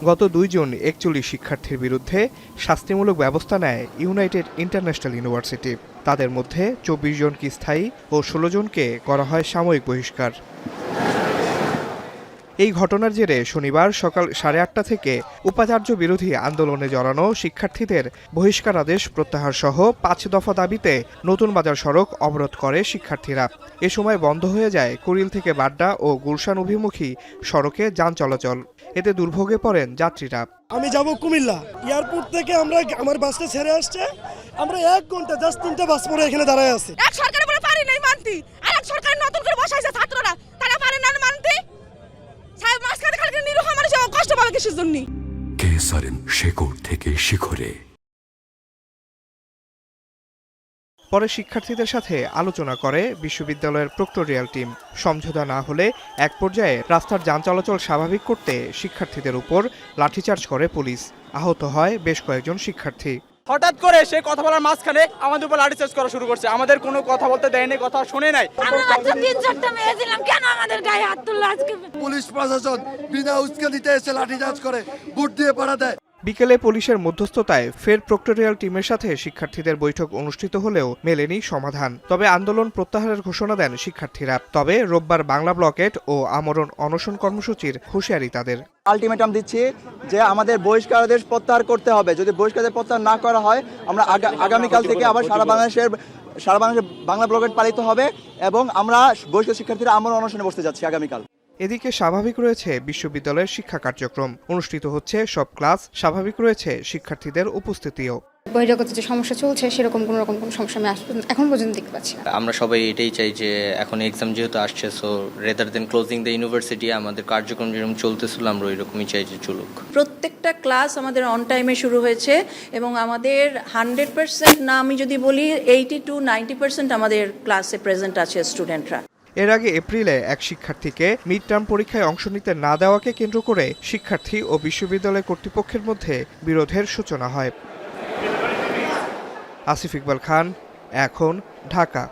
গত 2 জুন 41 শিক্ষার্থীর বিরুদ্ধে শাস্তিমূলক ব্যবস্থা নেয় ইউনাইটেড ইন্টারন্যাশনাল ইউনিভার্সিটি। তাদের মধ্যে 24 জনকে স্থায়ী ও 16 জনকে করা হয় সাময়িক বহিষ্কার। এই ঘটনার জেরে শনিবার সকাল 8:30 থেকে উপাচার্য বিরোধী আন্দোলনে জড়ানো শিক্ষার্থীদের বহিষ্কার আদেশ প্রত্যাহার সহ 5 দফা দাবিতে নতুন বাজার সড়ক অবরোধ করে শিক্ষার্থীরা। এ সময় বন্ধ হয়ে যায় কুড়িল থেকে বাড্ডা ও গুলশান অভিমুখী সড়কে যান চলাচল। এতে দুর্ভোগে পড়েন যাত্রীরা। আমি যাব কুমিল্লা, এয়ারপোর্ট থেকে আমার বাসটা ছেড়ে আসছে, আমরা 1 ঘন্টা জাস্ট 3টা বাস পরে এখানে দাঁড়ায় আছি। এক সরকারের বলে পারি নাই মানতি, আর এক সরকার নতুন করে বসাইছে ছাত্ররা, তারা পারে না মানতি। সাহেব মাসখানে খালি নিরুহ মানুষ কষ্ট পাবে কিসের জন্য? কেসারেন শেকড় থেকে শিখরে। পরে শিক্ষার্থীদের সাথে আলোচনা করে বিশ্ববিদ্যালয়ের প্রক্টরিয়াল টিম। সমঝোতা না হলে এক পর্যায়ে রাস্তার যান চলাচল স্বাভাবিক করতে শিক্ষার্থীদের উপর লাঠিচার্জ করে পুলিশ। আহত হয় বেশ কয়েকজন শিক্ষার্থী। হঠাৎ করে সে কথা বলার মাঝখানে আমাদের উপর লাঠিচার্জ করা শুরু করছে। আমাদের কোনো কথা বলতে দেয়নি, কথা শুনে নাই। আমরা মাত্র 3-4টা মেয়ে ছিলাম, কেন আমাদের গায়ে হাত তুললো আজকে? পুলিশ প্রশাসন বিনা উস্কানিতে এসে লাঠিচার্জ করে, বুট দিয়ে পাড়া দেয়। বিকেলে পুলিশের মধ্যস্থতায় ফের প্রক্টরিয়াল টিমের সাথে শিক্ষার্থীদের বৈঠক অনুষ্ঠিত হলেও মেলেনি সমাধান। তবে আন্দোলন প্রত্যাহারের ঘোষণা দেন শিক্ষার্থীরা। তবে রোববার বাংলা ব্লকেট ও আমরণ অনশন কর্মসূচির হুঁশিয়ারি তাদের। আলটিমেটাম দিচ্ছি যে আমাদের বহিষ্কার আদেশ প্রত্যাহার করতে হবে। যদি বহিষ্কার আদেশ প্রত্যাহার না করা হয়, আমরা আগামীকাল থেকে আবার সারা বাংলাদেশে বাংলা ব্লকেট পালিত হবে এবং আমরা বহিষ্কৃত শিক্ষার্থীরা আমরণ অনশনে বসতে যাচ্ছি আগামীকাল। এদিকে স্বাভাবিক রয়েছে বিশ্ববিদ্যালয়ের শিক্ষা কার্যক্রম, অনুষ্ঠিত হচ্ছে সব ক্লাস, স্বাভাবিক রয়েছে শিক্ষার্থীদের উপস্থিতিও। বহিরাগত যে সমস্যা চলছে সেরকম কোনো সমস্যা আমি এখন পর্যন্ত দেখতে পাচ্ছি না। আমরা সবাই এটাই চাই যে এখন এক্সাম যেহেতু আসছে, so rather than closing the university, আমাদের কার্যক্রম যেরকম চলতেছিল আমরা ওইরকমই চাই যে চলুক। প্রত্যেকটা ক্লাস আমাদের অন টাইমে শুরু হয়েছে এবং আমাদের 100% না, আমি যদি বলি 80 to 90% আমাদের ক্লাসে প্রেজেন্ট আছে স্টুডেন্টরা। এর আগে এপ্রিলে এক শিক্ষার্থীকে মিড টার্ম পরীক্ষায় অংশ নিতে না দেওয়াকে কেন্দ্র করে শিক্ষার্থী ও বিশ্ববিদ্যালয় কর্তৃপক্ষের মধ্যে বিরোধের সূচনা হয়। আসিফ ইকবাল খান, এখন, ঢাকা।